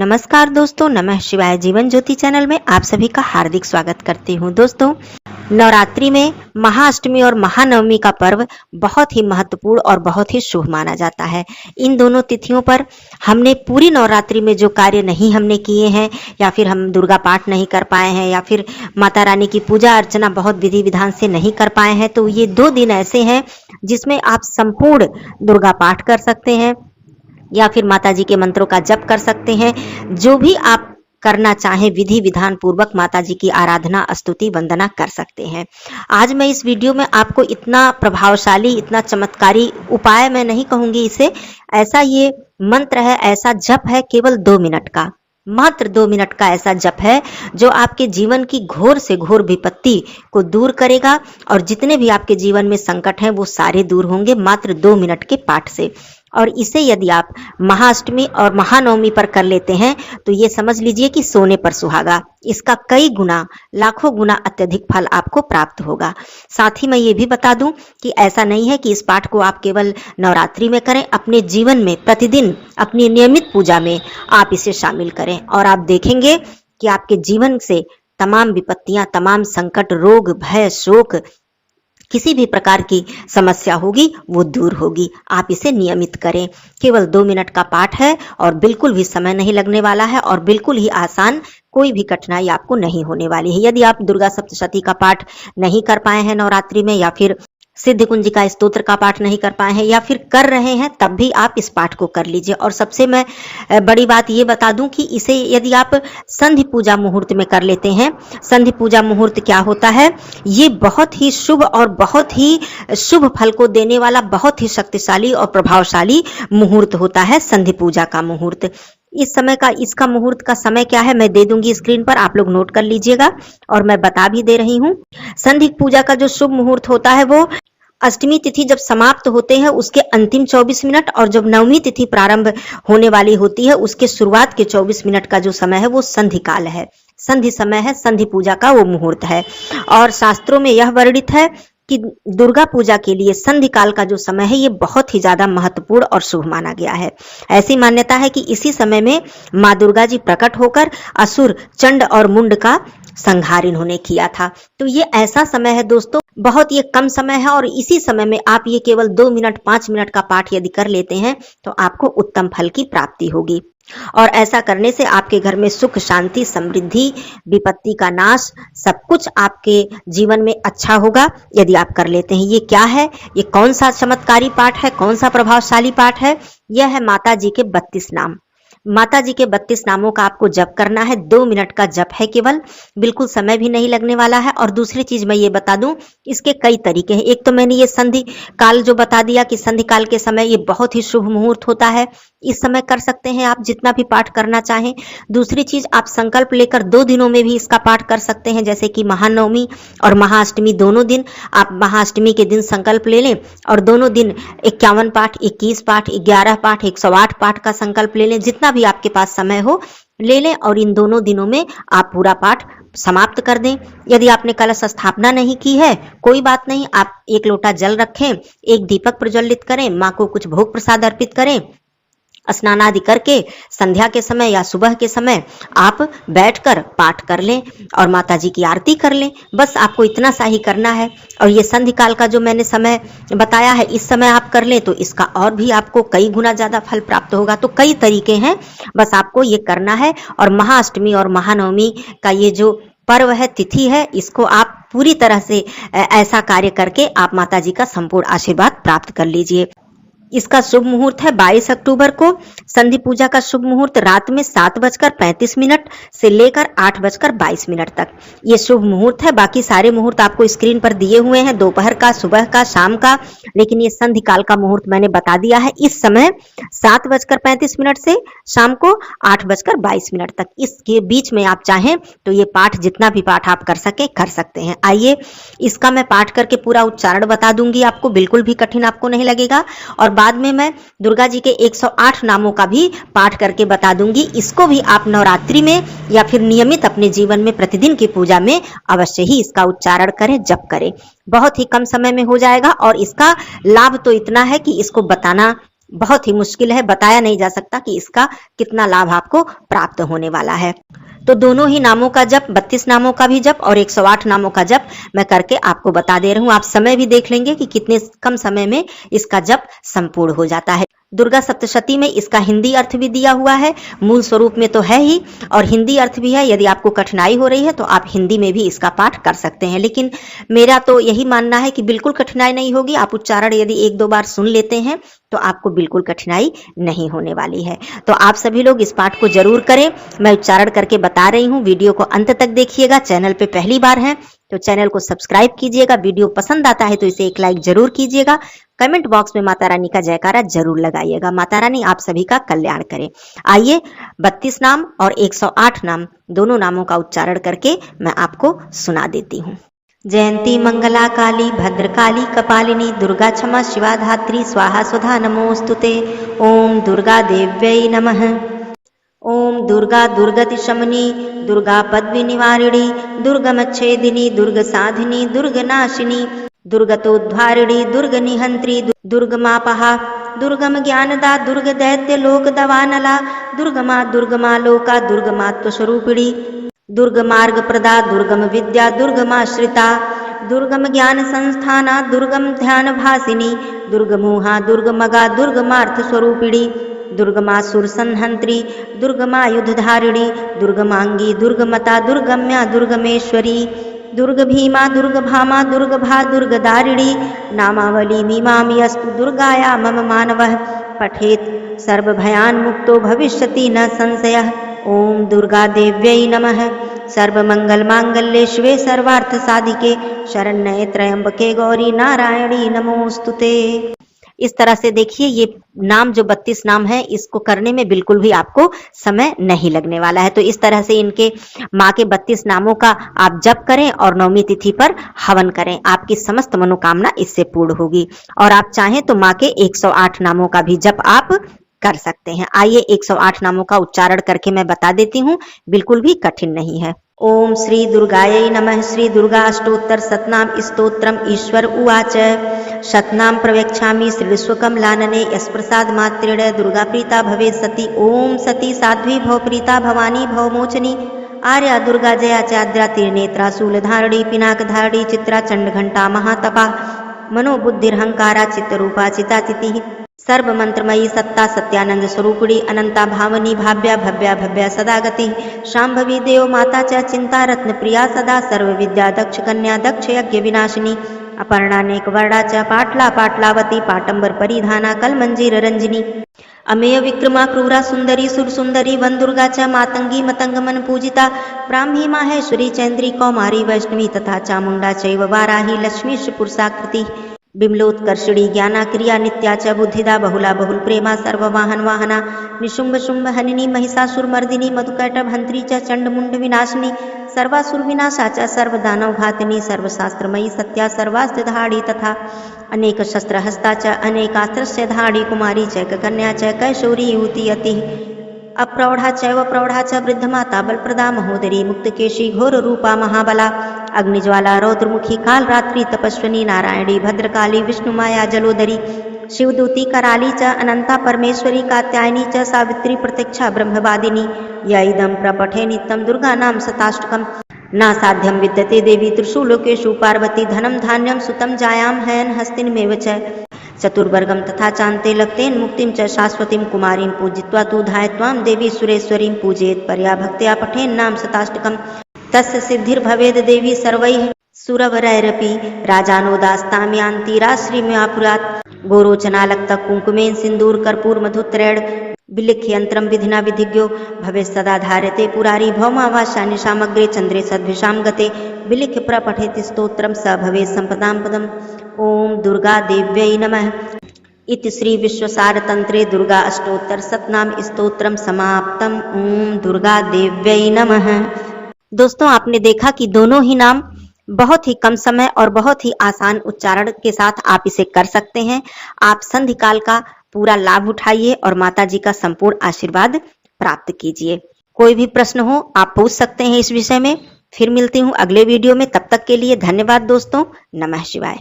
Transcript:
नमस्कार दोस्तों, नमः शिवाय जीवन ज्योति चैनल में आप सभी का हार्दिक स्वागत करती हूँ। दोस्तों, नवरात्रि में महाअष्टमी और महानवमी का पर्व बहुत ही महत्वपूर्ण और बहुत ही शुभ माना जाता है। इन दोनों तिथियों पर हमने पूरी नवरात्रि में जो कार्य नहीं हमने किए हैं, या फिर हम दुर्गा पाठ नहीं कर पाए हैं, या फिर माता रानी की पूजा अर्चना बहुत विधि विधान से नहीं कर पाए हैं, तो ये 2 दिन ऐसे हैं जिसमें आप संपूर्ण दुर्गा पाठ कर सकते हैं या फिर माता जी के मंत्रों का जप कर सकते हैं। जो भी आप करना चाहें विधि विधान पूर्वक माता जी की आराधना, स्तुति, वंदना कर सकते हैं। आज मैं इस वीडियो में आपको इतना प्रभावशाली, इतना चमत्कारी उपाय मैं नहीं कहूंगी इसे, ऐसा ये मंत्र है, ऐसा जप है केवल 2 मिनट का, मात्र 2 मिनट का ऐसा जप है जो आपके जीवन की घोर से घोर विपत्ति को दूर करेगा और जितने भी आपके जीवन में संकट हैं वो सारे दूर होंगे मात्र 2 मिनट के पाठ से। और इसे यदि आप महाअष्टमी और महानवमी पर कर लेते हैं तो ये समझ लीजिए कि सोने पर सुहागा, इसका कई गुना, लाखों गुना अत्यधिक फल आपको प्राप्त होगा। साथ ही मैं ये भी बता दूं कि ऐसा नहीं है कि इस पाठ को आप केवल नवरात्रि में करें, अपने जीवन में प्रतिदिन अपनी नियमित पूजा में आप इसे शामिल करें और आप देखेंगे कि आपके जीवन से तमाम विपत्तियां, तमाम संकट, रोग, भय, शोक, किसी भी प्रकार की समस्या होगी वो दूर होगी। आप इसे नियमित करें। केवल 2 मिनट का पाठ है और बिल्कुल भी समय नहीं लगने वाला है और बिल्कुल ही आसान, कोई भी कठिनाई आपको नहीं होने वाली है। यदि आप दुर्गा सप्तशती का पाठ नहीं कर पाए हैं नवरात्रि में, या फिर सिद्ध कुंज का स्तोत्र का पाठ नहीं कर पाए हैं, या फिर कर रहे हैं, तब भी आप इस पाठ को कर लीजिए। और सबसे मैं बड़ी बात ये बता दूं कि इसे यदि आप संधि पूजा मुहूर्त में कर लेते हैं, संधि पूजा मुहूर्त क्या होता है, ये बहुत ही शुभ और बहुत ही शुभ फल को देने वाला बहुत ही शक्तिशाली और प्रभावशाली मुहूर्त होता है संधि पूजा का मुहूर्त। इस समय का, इसका मुहूर्त का समय क्या है मैं दे दूंगी स्क्रीन पर, आप लोग नोट कर लीजिएगा और मैं बता भी दे रही हूँ। संधि पूजा का जो शुभ मुहूर्त होता है वो अष्टमी तिथि जब समाप्त होते हैं उसके अंतिम 24 मिनट, और जब नवमी तिथि प्रारंभ होने वाली होती है उसके शुरुआत के 24 मिनट का जो समय है वो संधि काल है, संधि समय है, संधि पूजा का वो मुहूर्त है। और शास्त्रों में यह वर्णित है कि दुर्गा पूजा के लिए संधि काल का जो समय है ये बहुत ही ज्यादा महत्वपूर्ण और शुभ माना गया है। ऐसी मान्यता है कि इसी समय में माँ दुर्गा जी प्रकट होकर असुर, चंड और मुंड का संहार इन्होंने किया था। तो ये ऐसा समय है दोस्तों, बहुत ये कम समय है और इसी समय में आप ये केवल 2 मिनट 5 मिनट का पाठ यदि कर लेते हैं तो आपको उत्तम फल की प्राप्ति होगी। और ऐसा करने से आपके घर में सुख, शांति, समृद्धि, विपत्ति का नाश, सब कुछ आपके जीवन में अच्छा होगा यदि आप कर लेते हैं। ये क्या है, ये कौन सा चमत्कारी पाठ है, कौन सा प्रभावशाली पाठ है, यह है माता जी के 32 नाम। माता जी के 32 नामों का आपको जप करना है। 2 मिनट का जप है केवल, बिल्कुल समय भी नहीं लगने वाला है। और दूसरी चीज मैं ये बता दूं, इसके कई तरीके हैं। एक तो मैंने ये संधि काल जो बता दिया कि संधि काल के समय ये बहुत ही शुभ मुहूर्त होता है, इस समय कर सकते हैं आप जितना भी पाठ करना चाहें। दूसरी चीज, आप संकल्प लेकर 2 दिनों में भी इसका पाठ कर सकते हैं, जैसे कि महानवमी और महाअष्टमी दोनों दिन। आप महाअष्टमी के दिन संकल्प ले लें और दोनों दिन 51 पाठ, 21 पाठ, 11 पाठ, 108 पाठ का संकल्प ले लें, जितना भी आपके पास समय हो ले लें और इन दोनों दिनों में आप पूरा पाठ समाप्त कर दें। यदि आपने कलश स्थापना नहीं की है, कोई बात नहीं, आप 1 लोटा जल रखें, 1 दीपक प्रज्वलित करें, माँ को कुछ भोग प्रसाद अर्पित करें, स्नान आदि करके संध्या के समय या सुबह के समय आप बैठकर पाठ कर लें और माता जी की आरती कर लें। बस आपको इतना सा ही करना है। और ये संधि काल का जो मैंने समय बताया है, इस समय आप कर लें तो इसका और भी आपको कई गुना ज्यादा फल प्राप्त होगा। तो कई तरीके हैं, बस आपको ये करना है। और महाअष्टमी और महानवमी का ये जो पर्व है, तिथि है, इसको आप पूरी तरह से ऐसा कार्य करके आप माता जी का संपूर्ण आशीर्वाद प्राप्त कर लीजिए। इसका शुभ मुहूर्त है 22 अक्टूबर को। संधि पूजा का शुभ मुहूर्त रात में 7:35 से लेकर 8:22 तक ये शुभ मुहूर्त है। बाकी सारे मुहूर्त आपको स्क्रीन पर दिए हुए हैं, दोपहर का, सुबह का, शाम का, लेकिन ये संधि काल का मुहूर्त मैंने बता दिया है। इस समय 7:35 से शाम को 8:22 तक, इसके बीच में आप चाहें तो ये पाठ, जितना भी पाठ आप कर सके कर सकते हैं। आइए इसका मैं पाठ करके पूरा उच्चारण बता दूंगी आपको, बिल्कुल भी कठिन आपको नहीं लगेगा। और बाद में मैं दुर्गा जी के 108 नामों का भी पाठ करके बता दूंगी। इसको भी आप नवरात्रि में या फिर नियमित अपने जीवन में प्रतिदिन की पूजा में अवश्य ही इसका उच्चारण करें, जप करें। बहुत ही कम समय में हो जाएगा और इसका लाभ तो इतना है कि इसको बताना बहुत ही मुश्किल है, बताया नहीं जा सकता कि इसका कितना लाभ आपको प्राप्त होने वाला है। तो दोनों ही नामों का जप, 32 नामों का भी जप और 108 नामों का जप मैं करके आपको बता दे रही हूँ। आप समय भी देख लेंगे कि कितने कम समय में इसका जप संपूर्ण हो जाता है। दुर्गा सप्तशती में इसका हिंदी अर्थ भी दिया हुआ है, मूल स्वरूप में तो है ही, और हिंदी अर्थ भी है। यदि आपको कठिनाई हो रही है तो आप हिंदी में भी इसका पाठ कर सकते हैं, लेकिन मेरा तो यही मानना है कि बिल्कुल कठिनाई नहीं होगी। आप उच्चारण यदि 1-2 बार सुन लेते हैं तो आपको बिल्कुल कठिनाई नहीं होने वाली है। तो आप सभी लोग इस पाठ को जरूर करें। मैं उच्चारण करके बता रही हूँ, वीडियो को अंत तक देखिएगा। चैनल पे पहली बार है तो चैनल को सब्सक्राइब कीजिएगा। वीडियो पसंद आता है तो इसे एक लाइक जरूर कीजिएगा। कमेंट बॉक्स में माता रानी का जयकारा जरूर लगाइएगा। माता रानी आप सभी का कल्याण करे। आइए 32 नाम और 108 नाम, दोनों नामों का उच्चारण करके मैं आपको सुना देती हूँ। जयंती मंगला काली भद्रकाली कपालिनी दुर्गा क्षमा शिवा धात्री स्वाहा सुधा नमोस्तुते। ओम दुर्गा देव्यै नमः। ओम दुर्गा दुर्गति शमनी दुर्गा पद्मी निवारिणी दुर्गमच्छेदिनी दुर्ग साधिनी दुर्ग नाशिनी दुर्गतोद्धारिणी दुर्ग निहंत्री दुर्गमापहा दुर्गम ज्ञानदा दुर्ग दैत्य लोक दवानला दुर्गमा दुर्गमा लोका दुर्गमात्व स्वरूपिणी दुर्ग मार्ग प्रदा दुर्गम विद्या दुर्गमाश्रिता दुर्गम ज्ञान संस्थाना दुर्गम ध्यान भासिनी दुर्गमोहा दुर्गमगा दुर्गमार्थ स्वरूपिणी दुर्गमासुर संहंत्री दुर्गमायुधधारिणी दुर्गमांगी दुर्गमता दुर्गम्या दुर्गमेश्वरी दुर्ग भीमा दुर्ग भामा दुर्ग भा दुर्गदारिणी नामावली मीमामि अस्तु दुर्गाया मम मानवः पठेत सर्वभयान् मुक्तो भविष्यति न संशयः। ओम दुर्गा देव्यै नमः। सर्वमंगल मांगल्ये शिवे सर्वार्थ साधिके शरण्ये त्र्यंबके गौरी नारायणी नमोस्तुते। इस तरह से देखिए, ये नाम जो 32 नाम है, इसको करने में बिल्कुल भी आपको समय नहीं लगने वाला है। तो इस तरह से इनके माँ के 32 नामों का आप जप करें और 9वीं तिथि पर हवन करें। आपकी समस्त मनोकामना इससे पूर्ण होगी। और आप चाहें तो माँ के 108 नामों का भी जप आप कर सकते हैं। आइए 108 नामों का उच्चारण करके मैं बता देती हूँ, बिल्कुल भी कठिन नहीं है। ओम श्री दुर्गायै नमः। श्री दुर्गा अष्टोत्तर शतनाम स्तोत्रम ईश्वर उवाच शतनाम प्रवेक्षामि श्रीस्वकमलानने यस्प्रसाद मात्रेण दुर्गा प्रीता भवेत् सती। ओम सती साध्वी भव प्रीता भवानी भव मोचनी आर्या दुर्गा जया चाद्रा त्रिनेत्रा शूलधारिणी पिनाकधारिणी चित्रा चंड घंटा महातपा मनोबुद्धिरहंकारा चित्तरूपा चिताचिति सर्व मंत्रमयी सत्ता सत्यानंद स्वरूपिणी अनंता भावनी भाव्या भव्या भव्या सदा गति शांभवी देव माता च चिंता रत्न प्रिया सदा सर्व विद्या दक्ष कन्या दक्ष यज्ञ विनाशिनी अपर्णानेक वर्णा च पाटला पाटलावती पाटंबर परिधाना कलमंजीर रंजिनी अमेय विक्रमा क्रूरा सुंदरी सुर सुंदरी वन दुर्गा च मातंगी मतंग मन पूजिता ब्राह्मी माहेश्वरी चैन्द्री कौमारी वैष्णवी तथा चामुंडा चैव वाराही लक्ष्मी पुरुषाकृति बिमलोत्कर्षिणी ज्ञाना क्रिया नित्या च बुद्धिदा बहुला बहुल प्रेमा सर्ववाहन वाहना निशुंभ शुंभ हनिनी महिषासुर मर्दिनी मधुकैटभ हंत्री च चंडमुंड विनाशिनी सर्वासुर विनाशा च सर्वदानव घातिनी सर्वशास्त्रमयी सत्या सर्वास्त्र धाड़ी तथा अनेक शस्त्र हस्ता च अनेकास्त्रस्य धाड़ी कुमारी च कन्या च कैशोरी युवती अति अप्रौढ़ा चैव प्रौढ़ा च वृद्ध माता बलप्रदा महोदरी मुक्तकेशी घोर रूपा महाबला अग्निज्वाला रौद्रमुखी काल रात्रि तपस्विनी नारायणी भद्रकाली विष्णुमाया जलोदरी शिवदूती कराली च अनंता परमेश्वरी कात्यायनी च सावित्री प्रत्यक्षा ब्रह्मवादिनी य इदं प्रपठे नित्यं दुर्गा नाम शताष्टकम् न साध्यं विद्यते देवी त्रिषु लोकेषु पार्वती धनं धान्यं सुतं जायां हयन् हस्तिनमेव च चतुर्वर्गम तथा चांते लगतेन मुक्तिम च शाश्वतीं कुमारीं पूजित्वा तु धायत्वां देवी सुरेश्वरीं पूजयेत् परया भक्त्या पठेन् नाम शताष्टकम् तस्य सिद्धिर्भवेद् देवी सर्वैः सुरवरैरपि राजानोदास्तां यान्ति राश्रीम्यापुरात् गोरोचनालक्त कुंकुमेन सिंदूर कर्पूर मधुत्रैण विलिख्य यंत्रम विधिना विधिज्ञो भवे सदा धार्यते पुरारी भौमावाशा निशामग्रे चंद्रे सद्भिषां गते विलिख्य प्रपठेति स्तोत्रम स भवे संपदां पदम्। ओम दुर्गा देव्यै नमः। इति श्री विश्वसार तंत्रे दुर्गा अष्टोत्तर शतनाम स्तोत्रम समाप्तम। ओम दुर्गा देव्यै नमः। दोस्तों, आपने देखा कि दोनों ही नाम बहुत ही कम समय और बहुत ही आसान उच्चारण के साथ आप इसे कर सकते हैं। आप संधि काल का पूरा लाभ उठाइए और माता जी का संपूर्ण आशीर्वाद प्राप्त कीजिए। कोई भी प्रश्न हो आप पूछ सकते हैं इस विषय में। फिर मिलती हूँ अगले वीडियो में, तब तक के लिए धन्यवाद दोस्तों। नमः शिवाय।